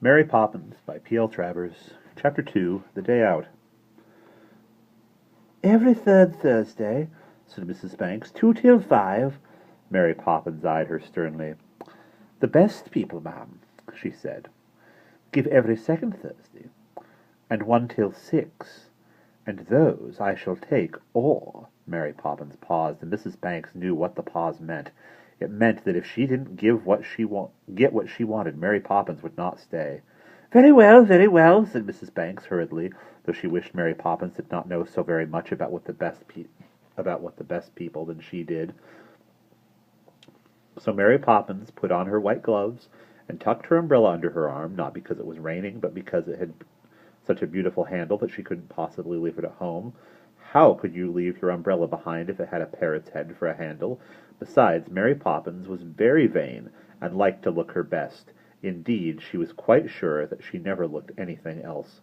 Mary Poppins by P.L. Travers. Chapter 2, The Day Out. "Every third Thursday," said Mrs. Banks, "2 till 5. Mary Poppins eyed her sternly. "The best people, ma'am," she said, "give every second Thursday, and 1 till 6, and those I shall take, or—" Mary Poppins paused, and Mrs. Banks knew what the pause meant. It meant that if she didn't get what she wanted, Mary Poppins would not stay. Very well, said Mrs. Banks hurriedly, though she wished Mary Poppins did not know so very much about what the best people than she did. So Mary Poppins put on her white gloves and tucked her umbrella under her arm, not because it was raining, but because it had such a beautiful handle that she couldn't possibly leave it at home. How could you leave your umbrella behind if it had a parrot's head for a handle? Besides, Mary Poppins was very vain and liked to look her best. Indeed, she was quite sure that she never looked anything else.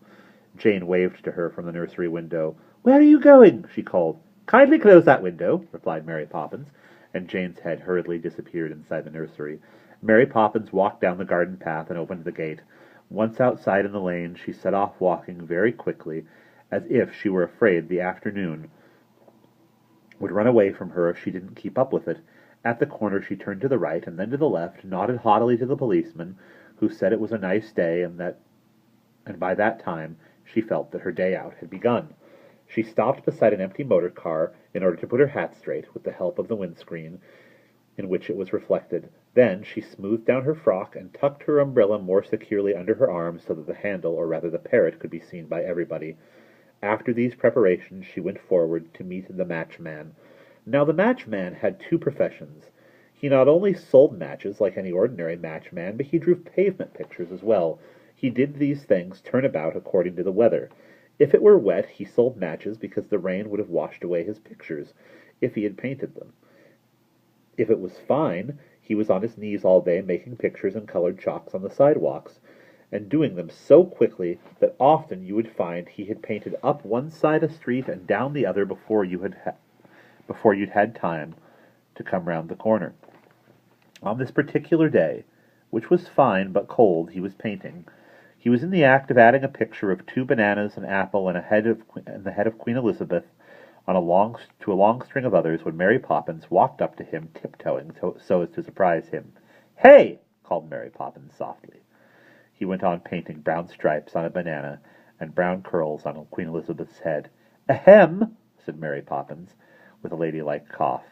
Jane waved to her from the nursery window. "Where are you going?" she called. "Kindly close that window," replied Mary Poppins, and Jane's head hurriedly disappeared inside the nursery. Mary Poppins walked down the garden path and opened the gate. Once outside in the lane, she set off walking very quickly, as if she were afraid the afternoon would run away from her if she didn't keep up with it. At the corner she turned to the right and then to the left, nodded haughtily to the policeman, who said it was a nice day, and by that time she felt that her day out had begun. She stopped beside an empty motor car in order to put her hat straight with the help of the windscreen, in which it was reflected. Then she smoothed down her frock and tucked her umbrella more securely under her arm so that the handle, or rather the parrot, could be seen by everybody. After these preparations she went forward to meet the matchman. Now the matchman had 2 professions. He not only sold matches like any ordinary matchman, but he drew pavement pictures as well. He did these things turn about according to the weather. If it were wet, he sold matches because the rain would have washed away his pictures, if he had painted them. If it was fine, he was on his knees all day making pictures in colored chalks on the sidewalks, and doing them so quickly that often you would find he had painted up one side a street and down the other before you'd had time to come round the corner. On this particular day, which was fine but cold, he was painting. He was in the act of adding a picture of 2 bananas, an apple, and the head of Queen Elizabeth to a long string of others when Mary Poppins walked up to him, tiptoeing so as to surprise him. "Hey!" called Mary Poppins softly. He went on painting brown stripes on a banana and brown curls on Queen Elizabeth's head. "Ahem!" said Mary Poppins, with a ladylike cough.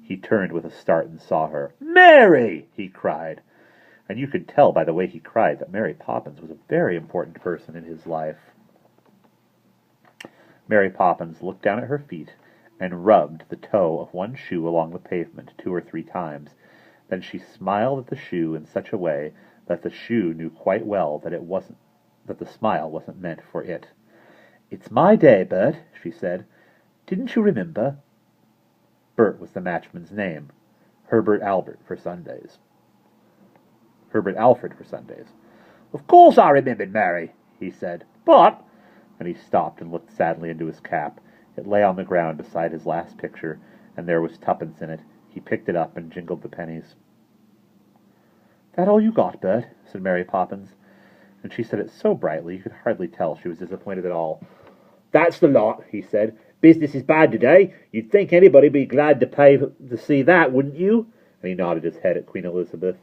He turned with a start and saw her. "Mary!" he cried. And you could tell by the way he cried that Mary Poppins was a very important person in his life. Mary Poppins looked down at her feet and rubbed the toe of one shoe along the pavement 2 or 3 times. Then she smiled at the shoe in such a way that the shoe knew quite well that the smile wasn't meant for it. "It's my day, Bert," she said. "Didn't you remember?" Bert was the matchman's name. Herbert Alfred for Sundays. "Of course I remembered, Mary," he said. "But—" And he stopped and looked sadly into his cap. It lay on the ground beside his last picture, and there was 2pence in it. He picked it up and jingled the pennies. "That all you got, Bert?" said Mary Poppins, and she said it so brightly you could hardly tell she was disappointed at all. "That's the lot," he said. "Business is bad today. You'd think anybody'd be glad to pay to see that, wouldn't you?" And he nodded his head at Queen Elizabeth.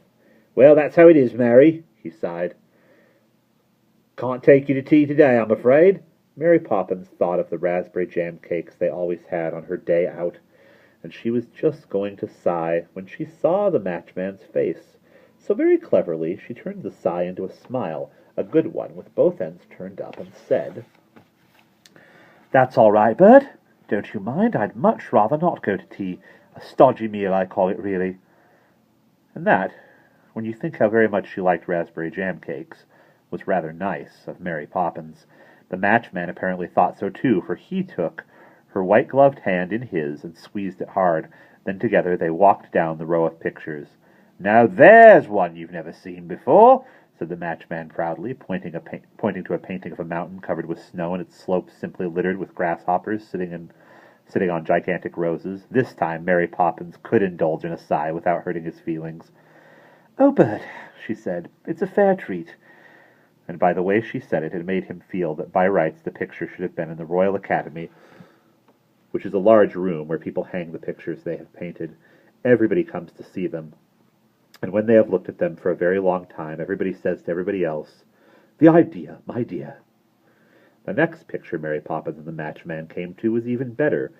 "Well, that's how it is, Mary," he sighed. "Can't take you to tea today, I'm afraid." Mary Poppins thought of the raspberry jam cakes they always had on her day out, and she was just going to sigh when she saw the matchman's face. So very cleverly she turned the sigh into a smile, a good one, with both ends turned up, and said, "That's all right, Bert. Don't you mind. I'd much rather not go to tea. A stodgy meal, I call it, really." And that, when you think how very much she liked raspberry jam cakes, was rather nice of Mary Poppins. The matchman apparently thought so too, for he took her white-gloved hand in his and squeezed it hard. Then together they walked down the row of pictures. "Now there's one you've never seen before," said the matchman proudly, pointing to a painting of a mountain covered with snow and its slopes simply littered with grasshoppers sitting on gigantic roses. This time Mary Poppins could indulge in a sigh without hurting his feelings. "Oh, Bert," she said, "it's a fair treat. and by the way she said it made him feel that by rights the picture should have been in the Royal Academy, which is a large room where people hang the pictures they have painted. Everybody comes to see them, and when they have looked at them for a very long time, everybody says to everybody else, "The idea, my dear." The next picture Mary Poppins and the Matchman came to was even better.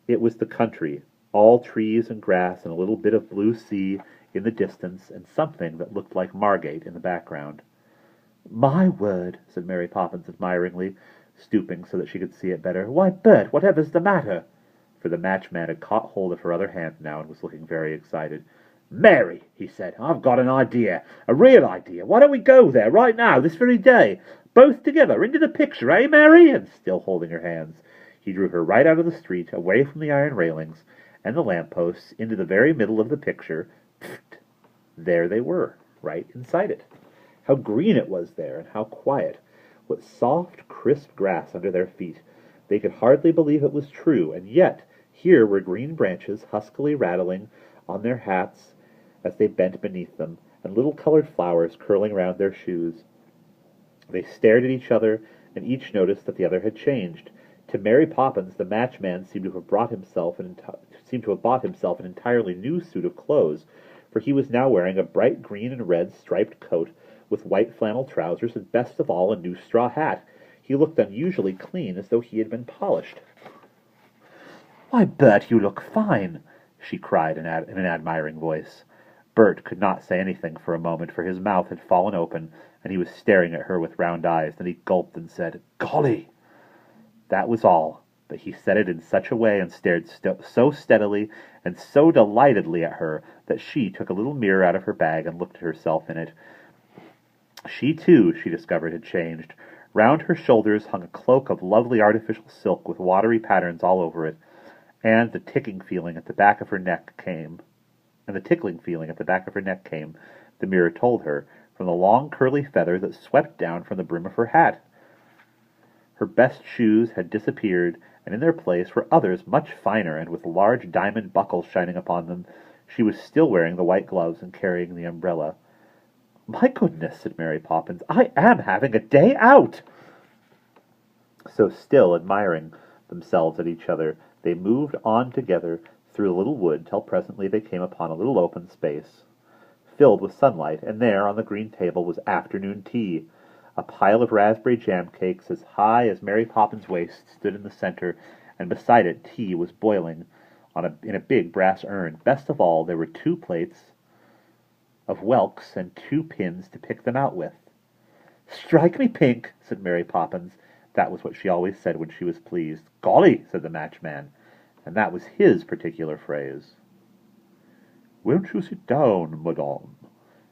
It was the country, all trees and grass and a little bit of blue sea in the distance, and something that looked like Margate in the background. "My word," said Mary Poppins admiringly, stooping so that she could see it better. "Why, Bert, whatever's the matter?" For the Matchman had caught hold of her other hand now and was looking very excited. "Mary," he said, "I've got an idea, a real idea. Why don't we go there right now, this very day? Both together, into the picture, eh, Mary?" And still holding her hands, he drew her right out of the street, away from the iron railings and the lamp-posts, into the very middle of the picture. Pfft! There they were, right inside it. How green it was there, and how quiet. What soft, crisp grass under their feet. They could hardly believe it was true, and yet here were green branches huskily rattling on their hats as they bent beneath them, and little colored flowers curling round their shoes. They stared at each other, and each noticed that the other had changed. To Mary Poppins, the Matchman seemed to have bought himself an entirely new suit of clothes, for he was now wearing a bright green and red striped coat with white flannel trousers, and best of all, a new straw hat. He looked unusually clean, as though he had been polished. "Why, Bert, you look fine!" she cried in an admiring voice. Bert could not say anything for a moment, for his mouth had fallen open, and he was staring at her with round eyes. Then he gulped and said, "Golly!" That was all, but he said it in such a way and stared so steadily and so delightedly at her that she took a little mirror out of her bag and looked at herself in it. She, too, she discovered, had changed. Round her shoulders hung a cloak of lovely artificial silk with watery patterns all over it, and the tickling feeling at the back of her neck came, the mirror told her, from the long curly feather that swept down from the brim of her hat. Her best shoes had disappeared, and in their place were others much finer and with large diamond buckles shining upon them. She was still wearing the white gloves and carrying the umbrella. "My goodness," said Mary Poppins, "I am having a day out!" So, still admiring themselves at each other, they moved on together through the little wood till presently they came upon a little open space, filled with sunlight, and there on the green table was afternoon tea. A pile of raspberry jam cakes as high as Mary Poppins' waist stood in the center, and beside it tea was boiling in a big brass urn. Best of all, there were 2 plates of whelks and 2 pins to pick them out with. "Strike me pink," said Mary Poppins. That was what she always said when she was pleased. "Golly," said the Matchman, and that was his particular phrase. "Won't you sit down, madame?"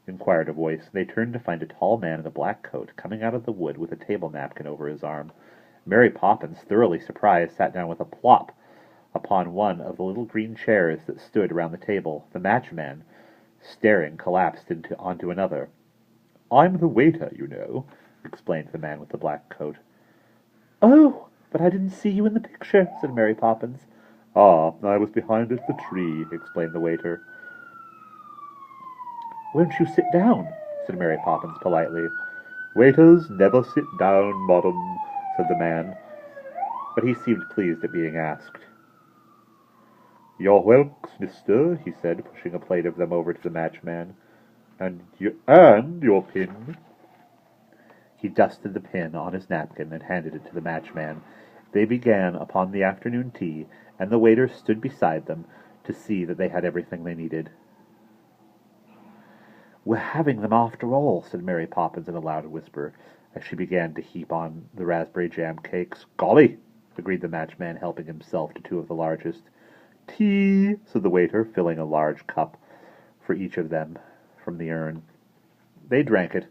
inquired a voice, and they turned to find a tall man in a black coat coming out of the wood with a table napkin over his arm. Mary Poppins, thoroughly surprised, sat down with a plop upon one of the little green chairs that stood around the table. The Matchman, staring, collapsed onto another. "I'm the waiter, you know," explained the man with the black coat. "Oh, but I didn't see you in the picture," said Mary Poppins. "Ah, I was behind the tree," explained the waiter. "Won't you sit down?" said Mary Poppins politely. "Waiters never sit down, madam," said the man, but he seemed pleased at being asked. "Your whelks, mister," he said, pushing a plate of them over to the Matchman. And your pin." He dusted the pin on his napkin and handed it to the Matchman. They began upon the afternoon tea, and the waiter stood beside them to see that they had everything they needed. "We're having them after all," said Mary Poppins in a loud whisper, as she began to heap on the raspberry jam cakes. "Golly," agreed the Matchman, helping himself to 2 of the largest. "Tea," said the waiter, filling a large cup for each of them from the urn. They drank it,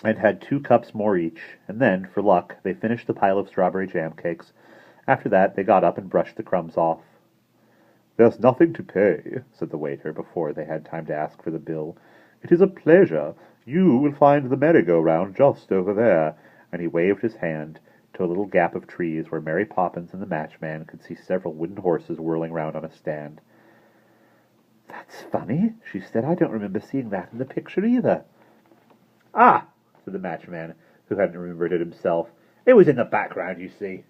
and had 2 cups more each, and then, for luck, they finished the pile of strawberry jam cakes. After that, they got up and brushed the crumbs off. "There's nothing to pay," said the waiter, before they had time to ask for the bill. "It is a pleasure. You will find the merry-go-round just over there," and he waved his hand to a little gap of trees where Mary Poppins and the Matchman could see several wooden horses whirling round on a stand. "That's funny," she said. "I don't remember seeing that in the picture either." "Ah," said the matchman, who hadn't remembered it himself. "It was in the background, you see."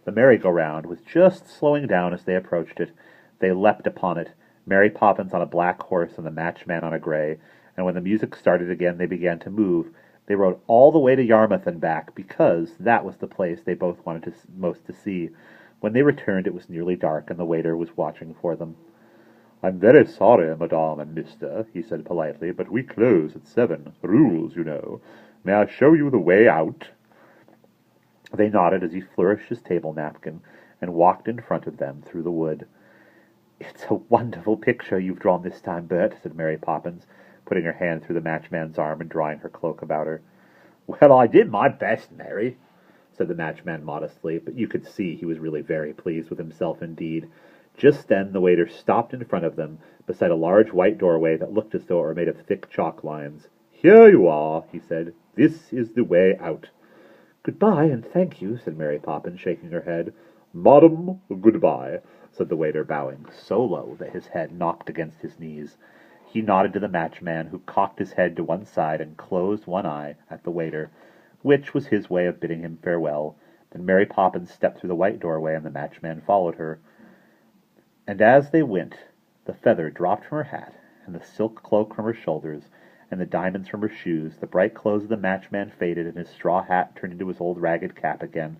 The merry-go-round was just slowing down as they approached it. They leapt upon it, Mary Poppins on a black horse and the matchman on a gray, and when the music started again they began to move. They rode all the way to Yarmouth and back, because that was the place they both wanted most to see. When they returned it was nearly dark, and the waiter was watching for them. "I'm very sorry, madame and mister," he said politely, "but we close at 7. Rules, you know. May I show you the way out?" They nodded as he flourished his table napkin and walked in front of them through the wood. "It's a wonderful picture you've drawn this time, Bert," said Mary Poppins, putting her hand through the matchman's arm and drawing her cloak about her. "Well, I did my best, Mary," said the matchman modestly, but you could see he was really very pleased with himself indeed. Just then the waiter stopped in front of them, beside a large white doorway that looked as though it were made of thick chalk lines. "Here you are," he said. "This is the way out." "Goodbye, and thank you," said Mary Poppins, shaking her head. "Madam, goodbye," said the waiter, bowing so low that his head knocked against his knees. He nodded to the matchman, who cocked his head to one side and closed one eye at the waiter, which was his way of bidding him farewell. Then Mary Poppins stepped through the white doorway, and the matchman followed her. And as they went, the feather dropped from her hat, and the silk cloak from her shoulders, and the diamonds from her shoes. The bright clothes of the matchman faded, and his straw hat turned into his old ragged cap again.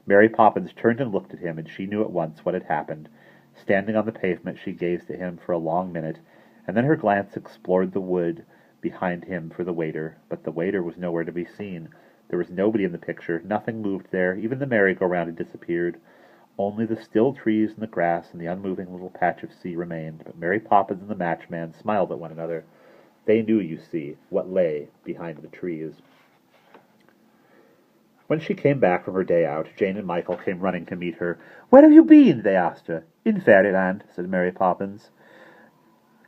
Mary Poppins turned and looked at him, and she knew at once what had happened. Standing on the pavement, she gazed at him for a long minute, and then her glance explored the wood behind him for the waiter, but the waiter was nowhere to be seen. There was nobody in the picture. Nothing moved there. Even the merry-go-round had disappeared. Only the still trees and the grass and the unmoving little patch of sea remained. But Mary Poppins and the matchman smiled at one another. They knew, you see, what lay behind the trees. When she came back from her day out, Jane and Michael came running to meet her. "Where have you been?" they asked her. "In Fairyland," said Mary Poppins.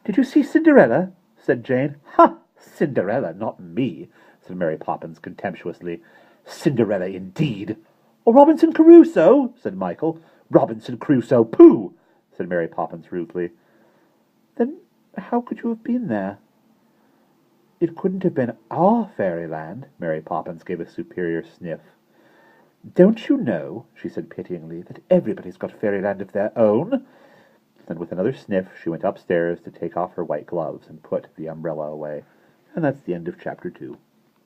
"Did you see Cinderella?" said Jane. "Ha! Cinderella, not me," said Mary Poppins contemptuously. "Cinderella, indeed!" "Or Robinson Crusoe?" said Michael. "Robinson Crusoe, pooh!" said Mary Poppins rudely. "Then how could you have been there?" "It couldn't have been our Fairyland." Mary Poppins gave a superior sniff. "Don't you know," she said pityingly, "that everybody's got a Fairyland of their own?" Then with another sniff she went upstairs to take off her white gloves and put the umbrella away. And that's the end of Chapter 2.